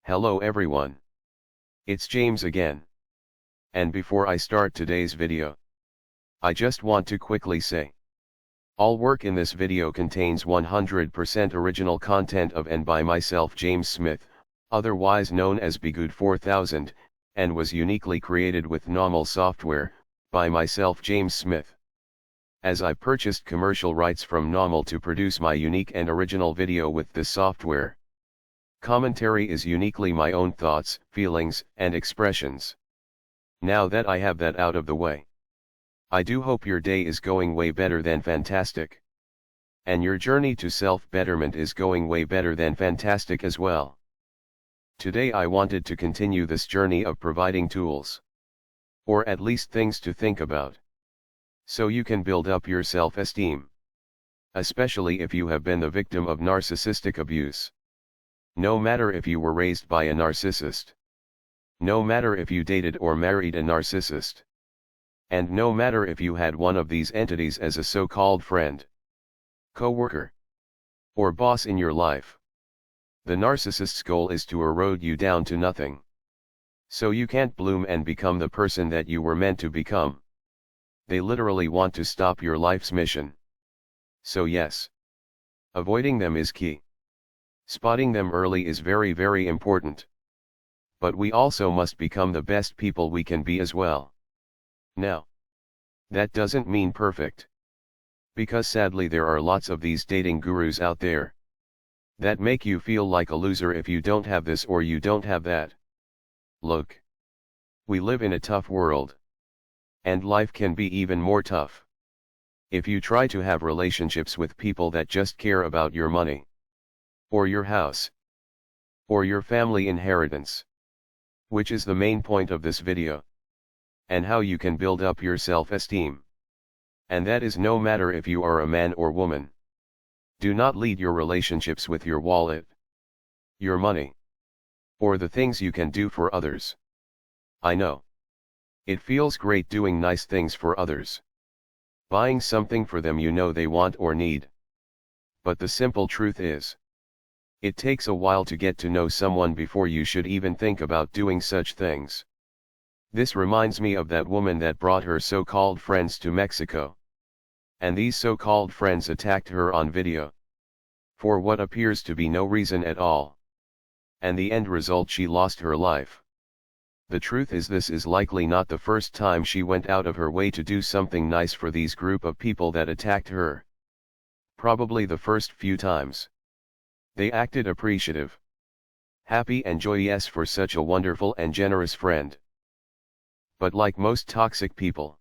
Hello everyone. It's James again. And before I start today's video, I just want to quickly say, all work in this video contains 100% original content of and by myself, James Smith, otherwise known as Bgood 4000, and was uniquely created with NAWMAL software, by myself, James Smith. As I purchased commercial rights from NAWMAL to produce my unique and original video with this software. Commentary is uniquely my own thoughts, feelings, and expressions. Now that I have that out of the way, I do hope your day is going way better than fantastic. And your journey to self-betterment is going way better than fantastic as well. Today I wanted to continue this journey of providing tools, or at least things to think about, so you can build up your self-esteem. Especially if you have been the victim of narcissistic abuse. No matter if you were raised by a narcissist. No matter if you dated or married a narcissist. And no matter if you had one of these entities as a so-called friend, co-worker, or boss in your life. The narcissist's goal is to erode you down to nothing. So you can't bloom and become the person that you were meant to become. They literally want to stop your life's mission. So yes, avoiding them is key. Spotting them early is very, very important. But we also must become the best people we can be as well. Now, that doesn't mean perfect. Because sadly there are lots of these dating gurus out there that make you feel like a loser if you don't have this or you don't have that. Look, we live in a tough world. And life can be even more tough if you try to have relationships with people that just care about your money, or your house, or your family inheritance, which is the main point of this video, and how you can build up your self-esteem. And that is no matter if you are a man or woman. Do not lead your relationships with your wallet, your money, or the things you can do for others. I know. It feels great doing nice things for others. Buying something for them you know they want or need. But the simple truth is, it takes a while to get to know someone before you should even think about doing such things. This reminds me of that woman that brought her so-called friends to Mexico. And these so-called friends attacked her on video, for what appears to be no reason at all. And the end result, she lost her life. The truth is, this is likely not the first time she went out of her way to do something nice for these group of people that attacked her. Probably the first few times. They acted appreciative, happy and joyous for such a wonderful and generous friend. But like most toxic people,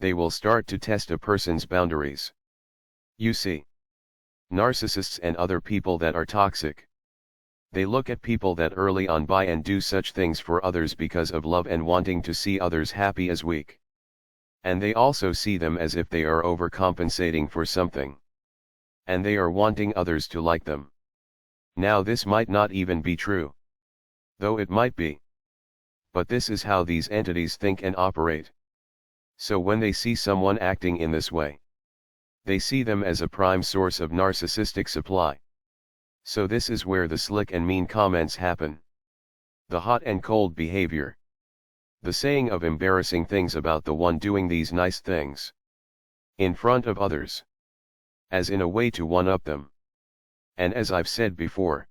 they will start to test a person's boundaries. You see, narcissists and other people that are toxic, they look at people that early on buy and do such things for others because of love and wanting to see others happy as weak. And they also see them as if they are overcompensating for something. And they are wanting others to like them. Now this might not even be true. Though it might be. But this is how these entities think and operate. So when they see someone acting in this way, they see them as a prime source of narcissistic supply. So this is where the slick and mean comments happen. The hot and cold behavior. The saying of embarrassing things about the one doing these nice things in front of others, as in a way to one-up them. And as I've said before,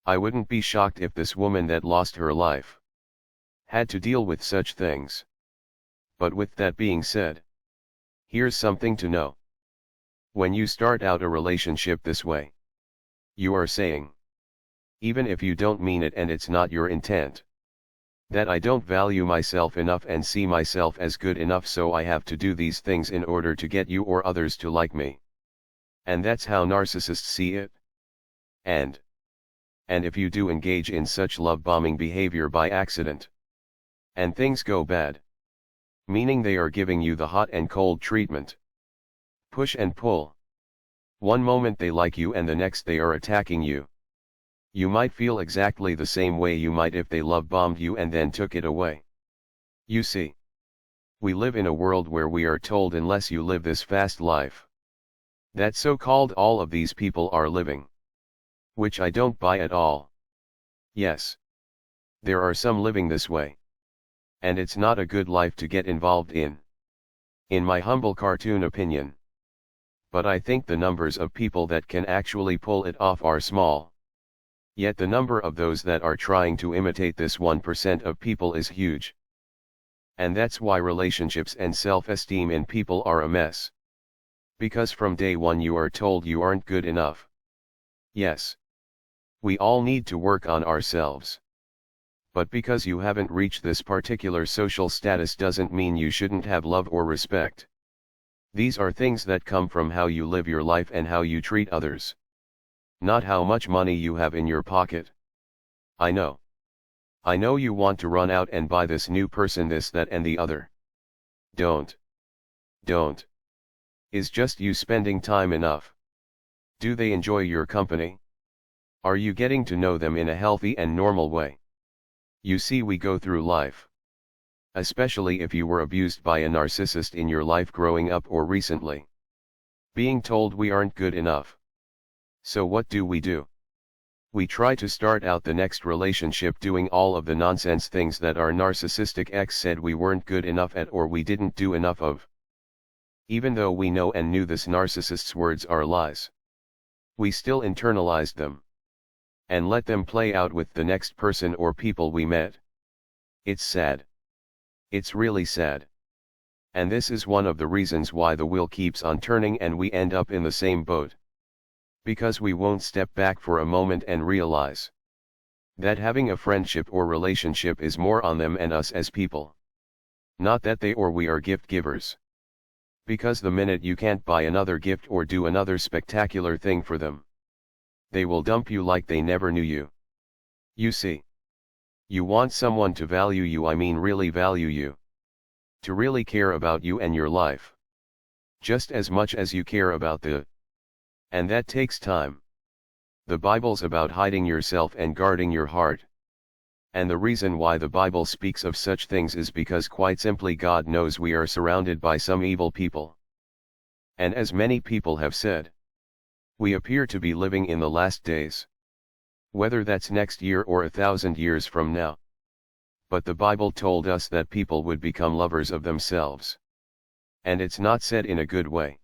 I wouldn't be shocked if this woman that lost her life had to deal with such things. But with that being said, here's something to know. When you start out a relationship this way, you are saying, even if you don't mean it and it's not your intent, that I don't value myself enough and see myself as good enough, so I have to do these things in order to get you or others to like me. And that's how narcissists see it. And if you do engage in such love-bombing behavior by accident, and things go bad, meaning they are giving you the hot and cold treatment, push and pull. One moment they like you and the next they are attacking you. You might feel exactly the same way you might if they love-bombed you and then took it away. You see, we live in a world where we are told unless you live this fast life, that so-called all of these people are living. Which I don't buy at all. Yes. There are some living this way. And it's not a good life to get involved in my humble cartoon opinion. But I think the numbers of people that can actually pull it off are small. Yet the number of those that are trying to imitate this 1% of people is huge. And that's why relationships and self-esteem in people are a mess. Because from day one you are told you aren't good enough. Yes. We all need to work on ourselves. But because you haven't reached this particular social status doesn't mean you shouldn't have love or respect. These are things that come from how you live your life and how you treat others. Not how much money you have in your pocket. I know. I know you want to run out and buy this new person, this, that, and the other. Don't. Is just you spending time enough? Do they enjoy your company? Are you getting to know them in a healthy and normal way? You see, we go through life. Especially if you were abused by a narcissist in your life growing up or recently. Being told we aren't good enough. So what do? We try to start out the next relationship doing all of the nonsense things that our narcissistic ex said we weren't good enough at or we didn't do enough of. Even though we know and knew this narcissist's words are lies. We still internalized them. And let them play out with the next person or people we met. It's sad. It's really sad. And this is one of the reasons why the wheel keeps on turning and we end up in the same boat. Because we won't step back for a moment and realize that having a friendship or relationship is more on them and us as people. Not that they or we are gift givers. Because the minute you can't buy another gift or do another spectacular thing for them, they will dump you like they never knew you. You see. You want someone to value you, I mean really value you. To really care about you and your life. Just as much as you care about the. And that takes time. The Bible's about hiding yourself and guarding your heart. And the reason why the Bible speaks of such things is because quite simply God knows we are surrounded by some evil people. And as many people have said, we appear to be living in the last days. Whether that's next year or 1,000 years from now. But the Bible told us that people would become lovers of themselves. And it's not said in a good way.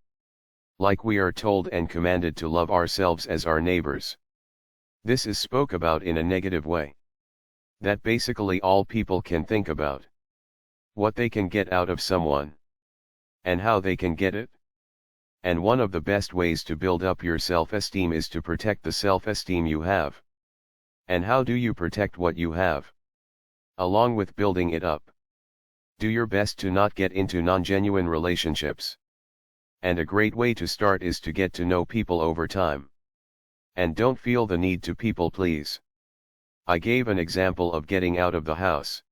Like we are told and commanded to love ourselves as our neighbors. This is spoke about in a negative way. That basically all people can think about. What they can get out of someone. And how they can get it. And one of the best ways to build up your self-esteem is to protect the self-esteem you have. And how do you protect what you have? Along with building it up. Do your best to not get into non-genuine relationships. And a great way to start is to get to know people over time. And don't feel the need to people please. I gave an example of getting out of the house.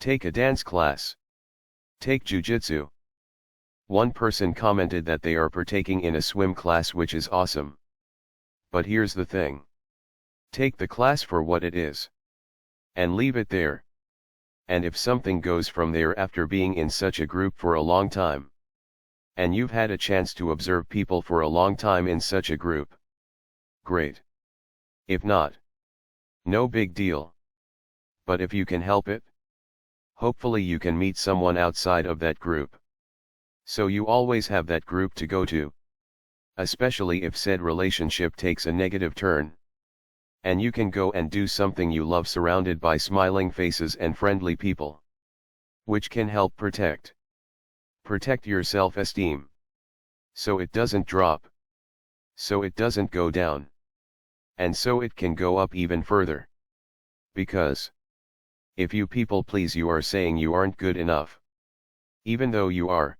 Take a dance class. Take jujitsu. One person commented that they are partaking in a swim class, which is awesome. But here's the thing. Take the class for what it is. And leave it there. And if something goes from there after being in such a group for a long time, and you've had a chance to observe people for a long time in such a group, great. If not, no big deal. But if you can help it, hopefully you can meet someone outside of that group. So you always have that group to go to. Especially if said relationship takes a negative turn. And you can go and do something you love surrounded by smiling faces and friendly people. Which can help protect your self-esteem. So it doesn't drop. So it doesn't go down. And so it can go up even further. Because if you people please, you are saying you aren't good enough. Even though you are.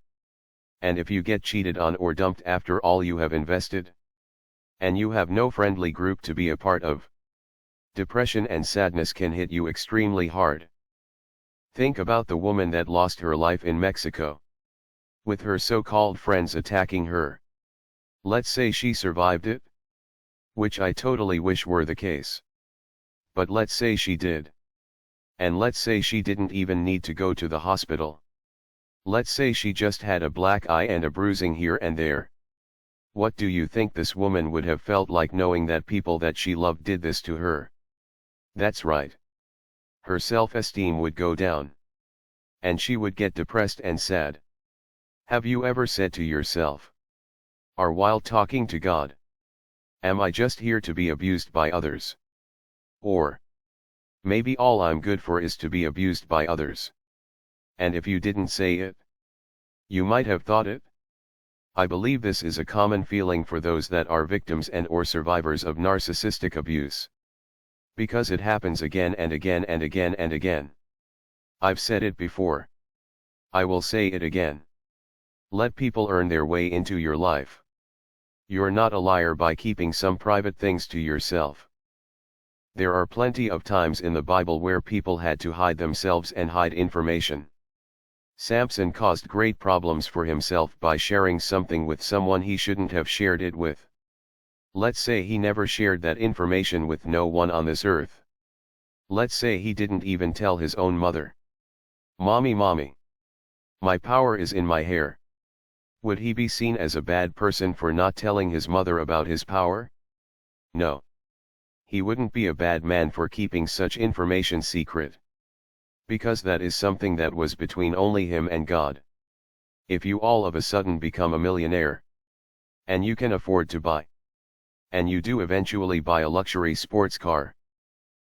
And if you get cheated on or dumped after all you have invested, and you have no friendly group to be a part of, depression and sadness can hit you extremely hard. Think about the woman that lost her life in Mexico. With her so-called friends attacking her. Let's say she survived it. Which I totally wish were the case. But let's say she did. And let's say she didn't even need to go to the hospital. Let's say she just had a black eye and a bruising here and there. What do you think this woman would have felt like knowing that people that she loved did this to her? That's right. Her self-esteem would go down. And she would get depressed and sad. Have you ever said to yourself, or while talking to God, am I just here to be abused by others? Or, maybe all I'm good for is to be abused by others. And if you didn't say it, you might have thought it. I believe this is a common feeling for those that are victims and or survivors of narcissistic abuse. Because it happens again and again and again and again. I've said it before. I will say it again. Let people earn their way into your life. You're not a liar by keeping some private things to yourself. There are plenty of times in the Bible where people had to hide themselves and hide information. Samson caused great problems for himself by sharing something with someone he shouldn't have shared it with. Let's say he never shared that information with no one on this earth. Let's say he didn't even tell his own mother. Mommy, my power is in my hair. Would he be seen as a bad person for not telling his mother about his power? No. He wouldn't be a bad man for keeping such information secret. Because that is something that was between only him and God. If you all of a sudden become a millionaire, and you can afford to buy, and you do eventually buy a luxury sports car,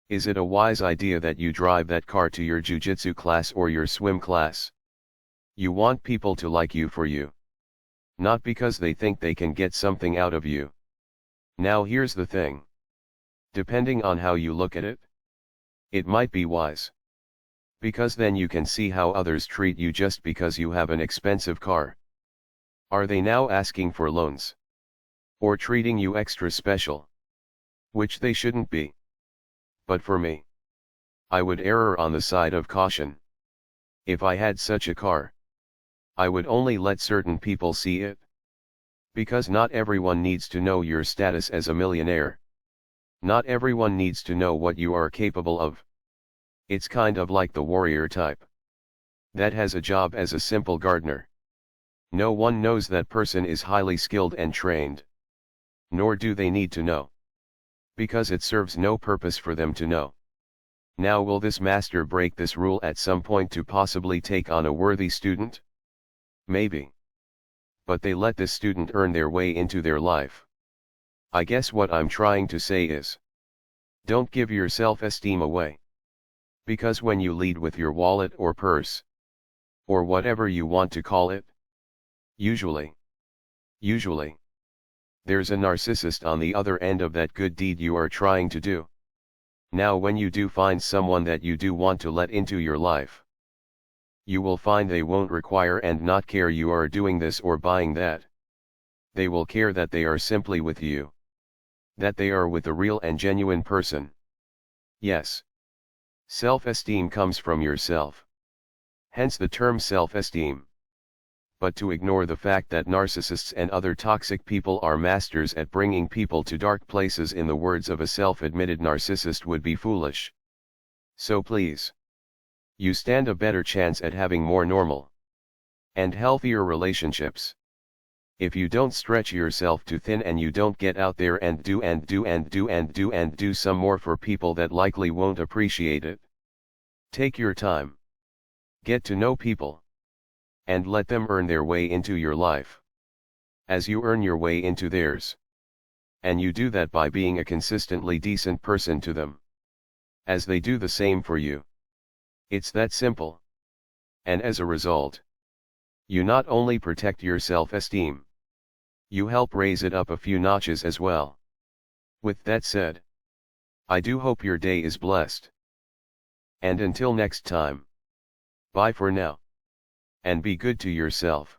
is it a wise idea that you drive that car to your jiu-jitsu class or your swim class? You want people to like you for you. Not because they think they can get something out of you. Now here's the thing. Depending on how you look at it, it might be wise. Because then you can see how others treat you just because you have an expensive car. Are they now asking for loans? Or treating you extra special? Which they shouldn't be. But for me, I would err on the side of caution. If I had such a car, I would only let certain people see it. Because not everyone needs to know your status as a millionaire. Not everyone needs to know what you are capable of. It's kind of like the warrior type that has a job as a simple gardener. No one knows that person is highly skilled and trained. Nor do they need to know. Because it serves no purpose for them to know. Now will this master break this rule at some point to possibly take on a worthy student? Maybe. But they let this student earn their way into their life. I guess what I'm trying to say is, don't give your self-esteem away. Because when you lead with your wallet or purse, or whatever you want to call it, usually, there's a narcissist on the other end of that good deed you are trying to do. Now when you do find someone that you do want to let into your life, you will find they won't require and not care you are doing this or buying that. They will care that they are simply with you. That they are with a real and genuine person. Yes. Self-esteem comes from yourself. Hence the term self-esteem. But to ignore the fact that narcissists and other toxic people are masters at bringing people to dark places in the words of a self-admitted narcissist would be foolish. So please, you stand a better chance at having more normal and healthier relationships. If you don't stretch yourself too thin and you don't get out there and do some more for people that likely won't appreciate it. Take your time. Get to know people. And let them earn their way into your life. As you earn your way into theirs. And you do that by being a consistently decent person to them. As they do the same for you. It's that simple. And as a result, you not only protect your self-esteem, you help raise it up a few notches as well. With that said, I do hope your day is blessed. And until next time, bye for now. And be good to yourself.